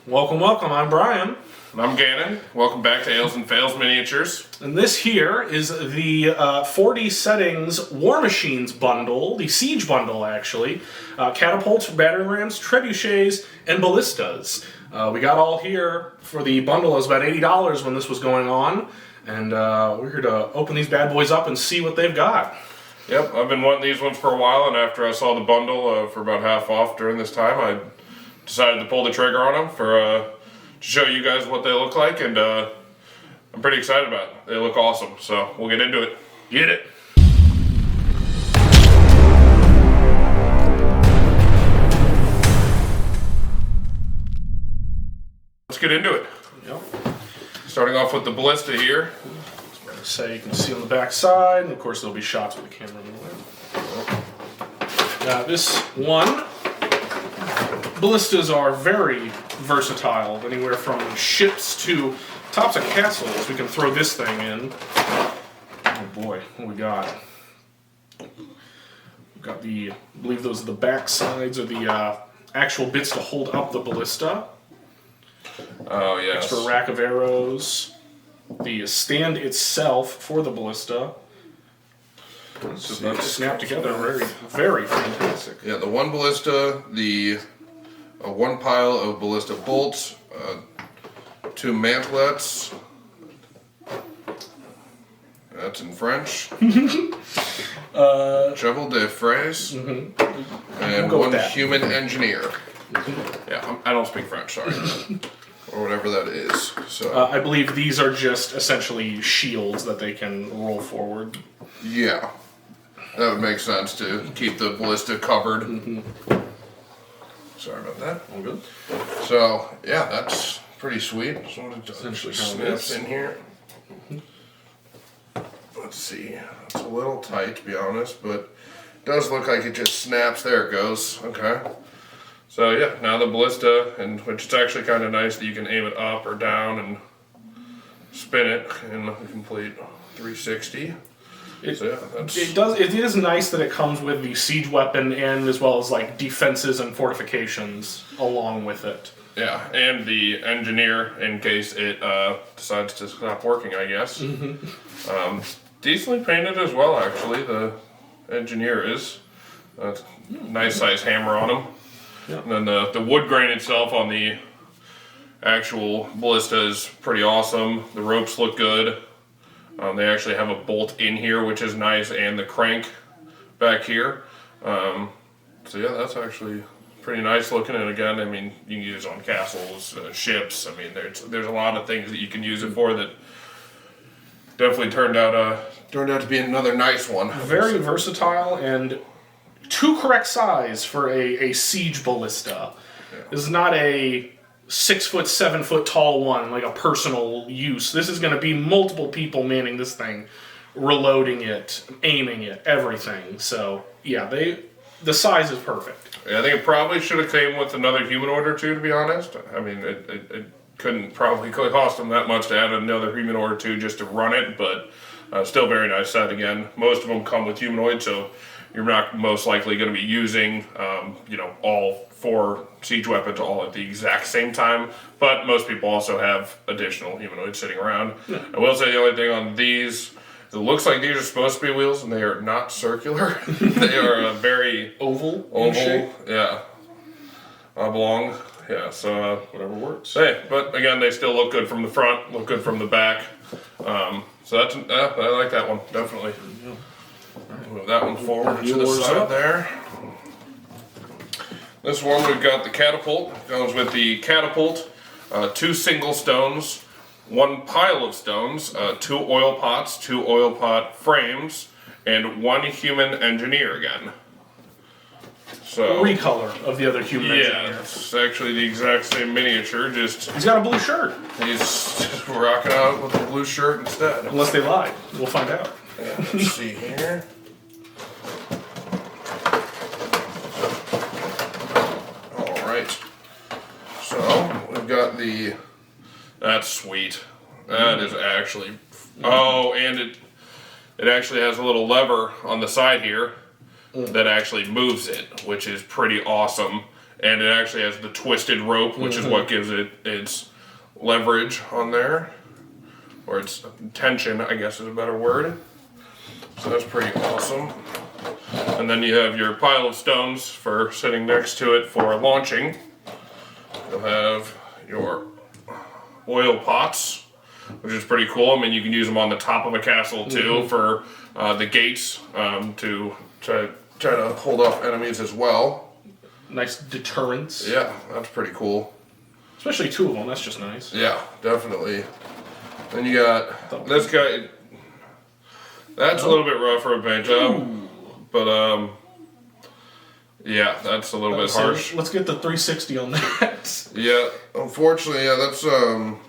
Welcome, welcome. I'm Brian. And I'm Gannon. Welcome back to Ales and Fails Miniatures. And this here is the 40 Settings War Machines bundle, the Siege bundle, actually. Catapults, Battering Rams, Trebuchets, and Ballistas. We got all here for the bundle. It was about $80 when this was going on. And we're here to open these bad boys up and see what they've got. Yep, I've been wanting these ones for a while, and after I saw the bundle for about half off during this time, I decided to pull the trigger on them to show you guys what they look like, and I'm pretty excited about it. They look awesome, so we'll get into it. Get it! Let's get into it. Yep. Starting off with the Ballista here. So you can see on the back side, and of course there'll be shots with the camera in the way. This one, ballistas are very versatile, anywhere from ships to tops of castles. We can throw this thing in. Oh boy, what we got? We've got the, I believe those are the back sides, or the actual bits to hold up the ballista. Oh, yes. Extra rack of arrows. The stand itself for the ballista. So snap together very, very fantastic. Yeah, the one ballista, one pile of ballista bolts, 2 mantlets. That's in French. Cheval de fraise. And one human engineer. Yeah, I don't speak French, sorry. Or whatever that is. So I believe these are just essentially shields that they can roll forward. yeah, that would make sense to keep the ballista covered. Sorry about that. All good. So yeah, that's pretty sweet. So it Essentially snaps in here. Let's see. It's a little tight, to be honest, but it does look like it just snaps. There it goes. Okay. So yeah, now the ballista, and which is actually kind of nice that you can aim it up or down and spin it in a complete 360. It is nice that it comes with the siege weapon and as well as like defenses and fortifications along with it. Yeah, and the engineer in case it decides to stop working, I guess. Decently painted as well, actually. The engineer is nice size hammer on him. Yeah. And then the wood grain itself on the actual ballista is pretty awesome. The ropes look good. They actually have a bolt in here, which is nice, and the crank back here. So yeah, that's actually pretty nice looking. And again, I mean, you can use it on castles, ships. I mean, there's a lot of things that you can use it for that definitely turned out to be another nice one. Very versatile and too correct size for a siege ballista. Yeah. This is not a 6 foot, 7 foot tall one, like a personal use. This is going to be multiple people manning this thing, reloading it, aiming it, everything. So yeah, the size is perfect. Yeah, I think it probably should have came with another humanoid or two, to be honest. I mean, it couldn't probably cost them that much to add another humanoid or two just to run it, but still very nice set. Again, most of them come with humanoid, so you're not most likely going to be using, all 4 siege weapons all at the exact same time. But most people also have additional humanoids sitting around. Yeah. I will say the only thing on these, it looks like these are supposed to be wheels, and they are not circular. They are very oval shape. Yeah, oblong. Yeah, so whatever works. Hey, but again, they still look good from the front, look good from the back. So that's I like that one definitely. Yeah. Move that one forward to the side there. This one we've got the Catapult. It comes with the Catapult, 2 single stones, 1 pile of stones, 2 oil pots, 2 oil pot frames, and 1 human engineer again. So recolor of the other human engineer. Yeah, it's actually the exact same miniature, just he's got a blue shirt. He's just rocking out with a blue shirt instead. Unless they lied. We'll find out. Yeah, let's see here. Alright. So, we've got that's sweet. That is actually, and it actually has a little lever on the side here that actually moves it, which is pretty awesome. and it actually has the twisted rope, which is what gives it its leverage on there, or its tension, I guess is a better word. So that's pretty awesome. And then you have your pile of stones for sitting next to it for launching. You'll have your oil pots, which is pretty cool. I mean, you can use them on the top of a castle too for the gates to try to hold off enemies as well. Nice deterrence. Yeah, that's pretty cool. Especially 2 of them, that's just nice. Yeah, definitely. Then you got this guy. That's a little bit rough for a paint job, but yeah, that's a little bit harsh. Let's get the 360 on that. Yeah, unfortunately, yeah, that's I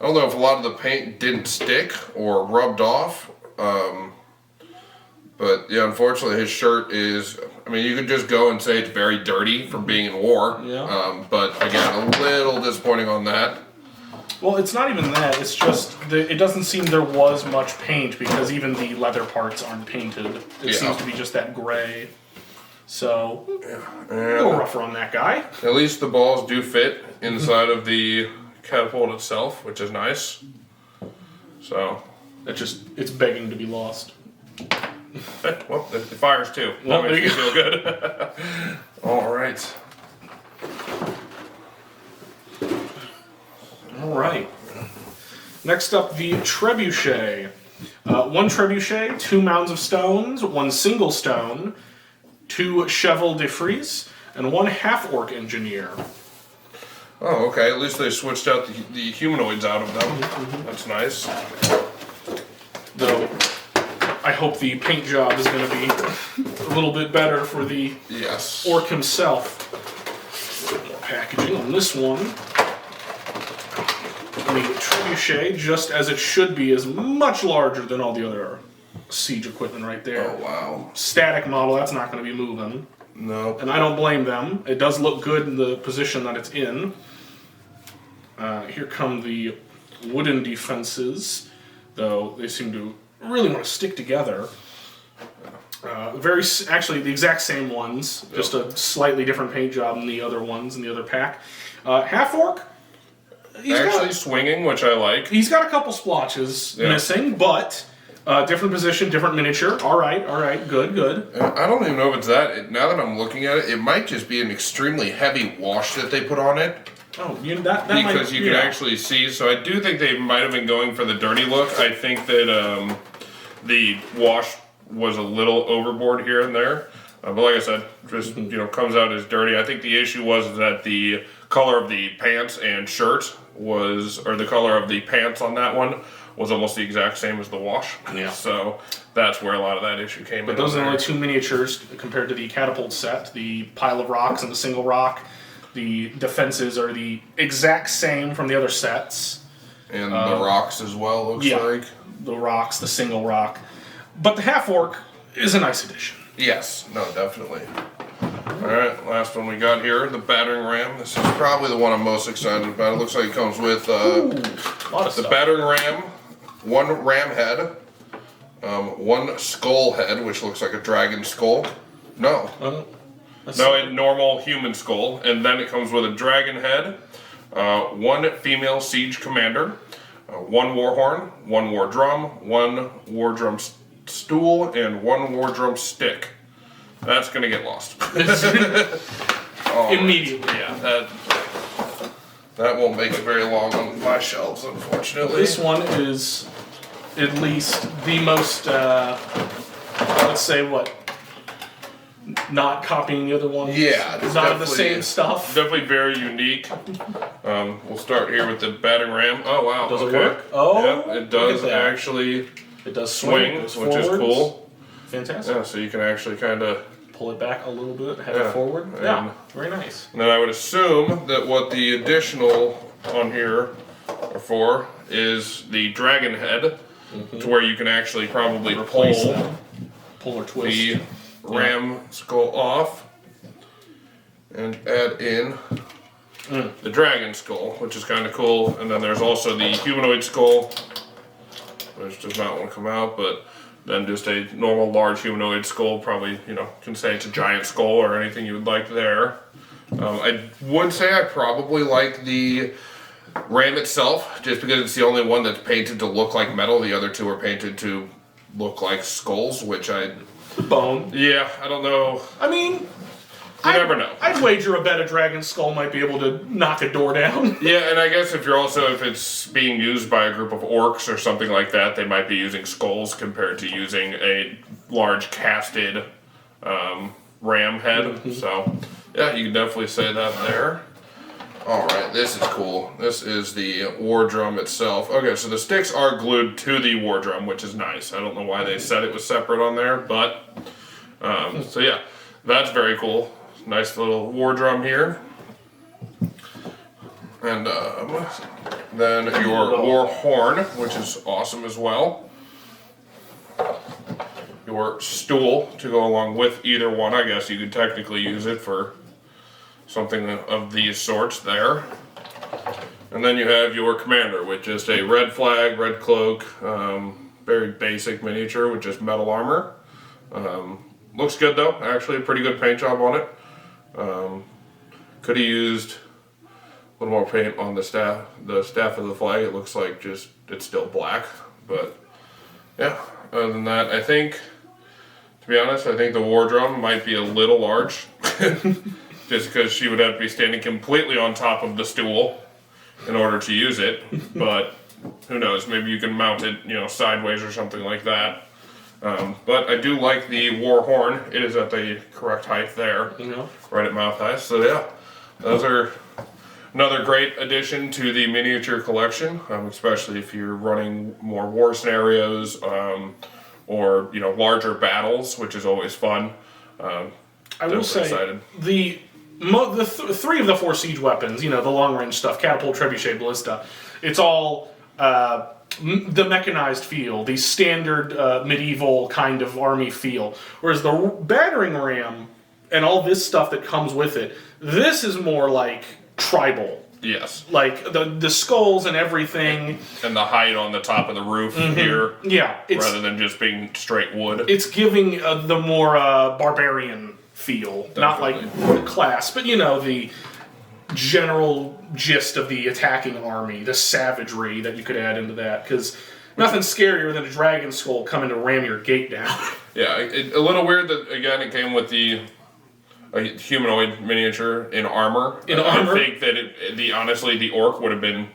don't know if a lot of the paint didn't stick or rubbed off, but yeah, unfortunately, his shirt is. I mean, you could just go and say it's very dirty from being in war. Yeah. But again, a little disappointing on that. Well, it's not even that. It's just it doesn't seem there was much paint because even the leather parts aren't painted. It seems to be just that gray. So a little rougher on that guy. At least the balls do fit inside of the catapult itself, which is nice. So It's begging to be lost. well, it fires too. Well, That makes me feel good. All right. All right. Next up, the Trebuchet. 1 Trebuchet, 2 mounds of stones, 1 single stone, 2 Cheval de Frise, and 1 half-orc engineer. Oh, okay. At least they switched out the humanoids out of them. That's nice. Though, I hope the paint job is going to be a little bit better for the orc himself. More packaging on this one. The Trebuchet, just as it should be, is much larger than all the other siege equipment right there. Oh, wow. Static model, that's not going to be moving. No. And I don't blame them. It does look good in the position that it's in. Here come the wooden defenses, though they seem to really want to stick together. Actually, the exact same ones, just a slightly different paint job than the other ones in the other pack. Half-orc. Actually swinging, which I like. He's got a couple splotches missing, but different position, different miniature. All right, good. I don't even know if it's that. Now that I'm looking at it, it might just be an extremely heavy wash that they put on it. Oh, because you can actually see. So I do think they might have been going for the dirty look. I think that the wash was a little overboard here and there. But like I said, just comes out as dirty. I think the issue was that the color of the pants and shirt or the color of the pants on that one was almost the exact same as the wash. Yeah. So that's where a lot of that issue came in. But those are only 2 miniatures compared to the catapult set. The pile of rocks and the single rock. The defenses are the exact same from the other sets. And the rocks as well, looks like. The rocks, the single rock. But the half-orc is a nice addition. Yes, no, definitely. Alright, last one we got here, the Battering Ram. This is probably the one I'm most excited about. It looks like it comes with a lot of the stuff. Battering Ram, 1 ram head, 1 skull head, which looks like a dragon skull. No. A normal human skull. And then it comes with a dragon head, 1 female siege commander, 1 war horn, 1 war drum, 1 war drum stool, and 1 war drum stick. That's gonna get lost. Immediately, yeah. That won't make it very long on my shelves, unfortunately. This one is at least the most, let's say not copying the other one. Yeah, it's not the same stuff. Definitely very unique. We'll start here with the Battering Ram. Oh wow, does it work? Oh, yeah, it does actually. It does swing, which is cool. Fantastic. Yeah, so you can actually kind of pull it back a little bit, head it forward. Yeah, very nice. And then I would assume that what the additional on here are for is the dragon head, to where you can actually probably pull or twist the ram skull off and add in the dragon skull, which is kind of cool. And then there's also the humanoid skull, which does not want to come out, but then just a normal large humanoid skull. Probably, can say it's a giant skull or anything you would like there. I would say I probably like the Ram itself, just because it's the only one that's painted to look like metal. The other two are painted to look like skulls, which Bone. yeah, I don't know. I mean, You never know. I'd wager a bet a dragon skull might be able to knock a door down. Yeah, and I guess if it's being used by a group of orcs or something like that, they might be using skulls compared to using a large casted ram head. So, yeah, you can definitely say that there. Alright, this is cool. This is the war drum itself. Okay, so the sticks are glued to the war drum, which is nice. I don't know why they said it was separate on there, but... so yeah, that's very cool. Nice little war drum here. And then your war horn, which is awesome as well. Your stool to go along with either one. I guess you could technically use it for something of these sorts there. And then you have your commander, which is a red flag, red cloak, very basic miniature with just metal armor. Looks good though, actually a pretty good paint job on it. Could have used a little more paint on the staff of the flag. It looks like just it's still black, but yeah. Other than that, I think, to be honest, I think the war drum might be a little large, just because she would have to be standing completely on top of the stool in order to use it. But who knows? Maybe you can mount it, sideways or something like that. But I do like the war horn. It is at the correct height there, right at mouth height. So yeah, those are another great addition to the miniature collection, especially if you're running more war scenarios or larger battles, which is always fun. I will say the three of the four siege weapons, the long range stuff, Catapult, Trebuchet, Ballista, it's all the mechanized feel, the standard medieval kind of army feel. Whereas the Battering Ram and all this stuff that comes with it, this is more like tribal. Yes. Like the skulls and everything. And the height on the top of the roof here. Yeah. Rather than just being straight wood. It's giving the more barbarian feel. Definitely. Not like class, but the general gist of the attacking army, the savagery that you could add into that. Because nothing's scarier than a dragon skull coming to ram your gate down. Yeah, a little weird that, again, it came with a humanoid miniature in armor. I think that honestly, the orc would have been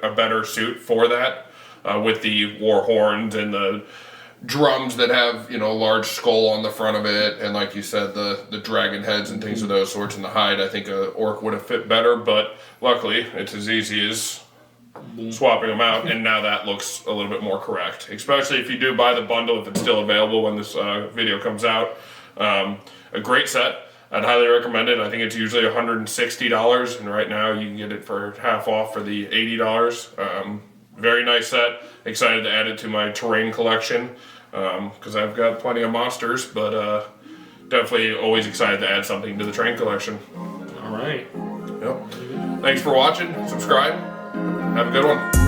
a better suit for that, with the war horns and the drums that have a large skull on the front of it, and like you said, the dragon heads and things of those sorts, and the hide. I think an orc would have fit better, but luckily it's as easy as swapping them out, and now that looks a little bit more correct. Especially if you do buy the bundle, if it's still available when this video comes out. A great set. I'd highly recommend it. I think it's usually $160, and right now you can get it for half off for the $80. Very nice set. Excited to add it to my terrain collection, because I've got plenty of monsters, but definitely always excited to add something to the terrain collection. All right. Yep. Thanks for watching. Subscribe. Have a good one.